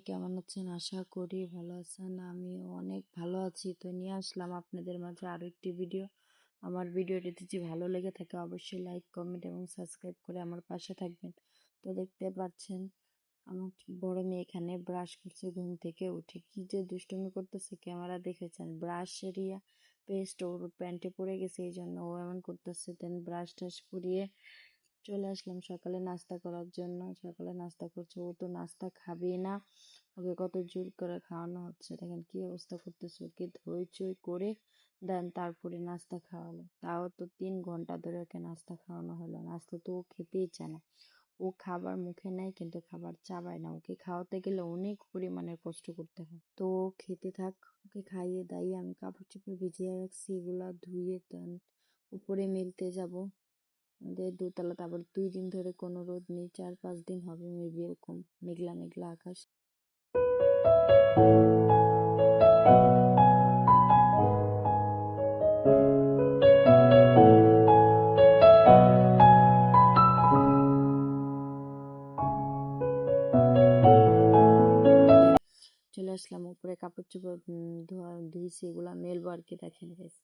কেমন আছেন? আশা করি ভালো আছেন। আমিও অনেক ভালো আছি। তো নিয়ে আসলাম আপনাদের মাঝে আরো একটি ভিডিও। আমার ভিডিওটি যদি ভালো লেগে থাকে অবশ্যই লাইক, কমেন্ট এবং সাবস্ক্রাইব করে আমার পাশে থাকবেন। তো দেখতে পাচ্ছেন আমার বড় মেয়ে এখানে ব্রাশ করছে ঘুম থেকে উঠে। কি যে দুষ্টুমি করতেছে ক্যামেরা দেখেছেন। ব্রাশ এরিয়া পেস্ট ওর প্যান্টে পড়ে গেছে, এই জন্য ও এমন করতেছে। দেন ব্রাশ টাশ করিয়ে চলে আসলাম সকালে নাস্তা করার জন্য। সকালে নাস্তা করছে, ও তো নাস্তা খাবেই না, ওকে কত জোর করে খাওয়ানো হচ্ছে। দেখেন কি অবস্থা করতেছে, ওকে হইচই করে দেন তারপরে নাস্তা খাওয়ালো। তাও তো 3 ঘন্টা ধরে ওকে নাস্তা খাওয়ানো হলো। নাস্তা তো ও খেতেই চায় না। ও খাবার মুখে নেয় কিন্তু খাবার চাবায় না। ওকে খাওয়াতে গেলে অনেক পরিমাণের কষ্ট করতে হয়। তো ও খেতে থাক, ওকে খাইয়ে দাইয়ে আমি কাপড় চোপড় ভিজিয়ে রাখছি, এগুলা ধুয়ে দেন উপরে মেলতে যাব। আমাদের দোতলাতে আবার 2 দিন ধরে কোনো রোদ নেই, 4-5 দিন হবে মেবি, এরকম মেঘলা মেঘলা আকাশ। চলে আসলাম উপরে, কাপড় চোপড় ধুইছি, এগুলা মেলবো আর কি। দেখেন guys,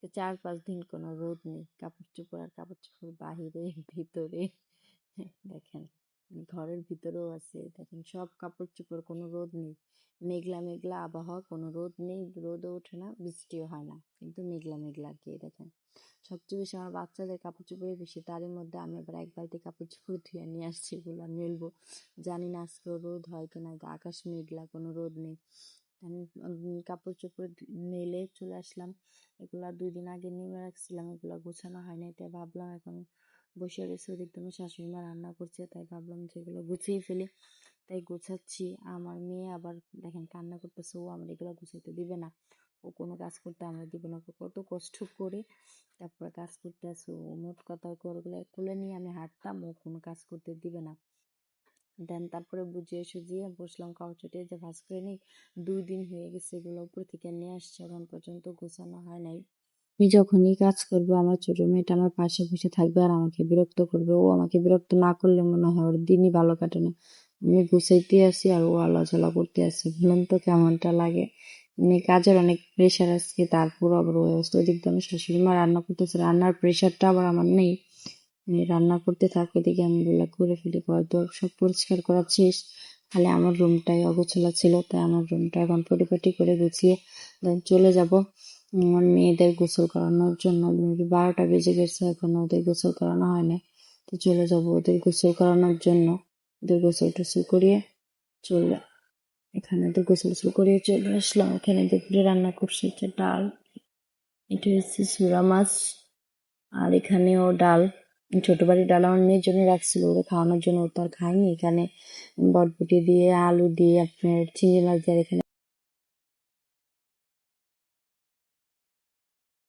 আজকে 4-5 দিন কোনো রোদ নেই। কাপড় চোপড় আর কাপড় চোপড় বাহিরে ভিতরে দেখেন, ঘরের ভিতরেও আছে। দেখেন সব কাপড় চোপড়, কোনো রোদ নেই। মেঘলা মেঘলা আবহাওয়া, কোনো রোদ নেই, রোদও ওঠে না, বৃষ্টিও হয় না, কিন্তু মেঘলা মেঘলা আর কি। দেখেন সবচেয়ে বেশি আমার বাচ্চাদের কাপড় চোপড়ই বেশি। তারই মধ্যে আমি আবার এক বালতি কাপড় চোপড় ধুয়ে নিয়ে আসছি, এগুলো মেলবো। জানি না আজকেও রোদ হয় কিনা, আকাশ মেঘলা, কোনো রোদ নেই। আমি কাপড় চোপড় মেলে চলে আসলাম। এগুলা 2 দিন আগে নেমে রাখছিলাম, এগুলা গোছানো হয়নি, তাই ভাবলাম এখন বসে রয়েছে, ওদিক থেকে শাশুড়ি মা রান্না করছে, তাই ভাবলাম যেগুলো গুছিয়ে ফেলি, তাই গোছাচ্ছি। আমার মেয়ে আবার দেখেন কান্না করতেছে, ও আমার এগুলো গুছাইতে দিবে না, ও কোনো কাজ করতে আমরা দিব না। কত কষ্ট করে তারপরে কাজ করতে আসো। ও মোট কথা ওগুলো খুলে নিয়ে আমি হাঁটতাম, ও কোনো কাজ করতে দিবে না। দেন তারপরে বুঝিয়ে সুজিয়ে বসলাম কাপড় চটিয়ে যে ভাঁজ করে নিই। 2 দিন হয়ে গেছে এগুলো উপর থেকে নিয়ে আসছে, এখন পর্যন্ত গোছানো হয় নাই। আমি যখনই কাজ করবো আমার ছোট মেয়েটা আমার পাশে বসে থাকবে আর আমাকে বিরক্ত করবে। ও আমাকে বিরক্ত না করলে মনে হয় ওর দিনই ভালো কাটে না। আমি গুছাইতে আসি আর ও আলোচনা করতে আসি, বলুন তো কেমনটা লাগে। মানে কাজের অনেক প্রেশার আজকে, তারপর আবার ওই অবস্থা। ওদিক দিয়ে আমার শাশুড়ি মা রান্না করতেছে, রান্নার প্রেশারটা আবার আমার নেই। রান্না করতে থাকো, এদিকে আমি এগুলা করে ফেলি। ঘর দর সব পরিষ্কার করা শেষ, খালি আমার রুমটাই অগোছালো ছিল, তাই আমার রুমটা এখন পরিপাটি করে গুছিয়ে দেন চলে যাব আমার মেয়েদের গোসল করানোর জন্য। 12টা বেজে গেছে, এখন ওদের গোসল করানো হয় না, তো চলে যাব ওদের গোসল করানোর জন্য। ওদের গোসল টোসল করিয়ে চলে এখানে ওদের গোসল টোসল করিয়ে চলে আসলাম। এখানে দুপুরে রান্না করছে হচ্ছে ডাল, এটা হচ্ছে সুরা মাছ, আর এখানেও ডাল। ছোট বাড়ির ডাল আমার মেয়ের জন্য রাখছিল, ওরা খাওয়ানোর জন্য, ও তো আর খায়নি। এখানে বটবটি দিয়ে আলু দিয়ে আপনার চিংড়ি মাছ দিয়ে, এখানে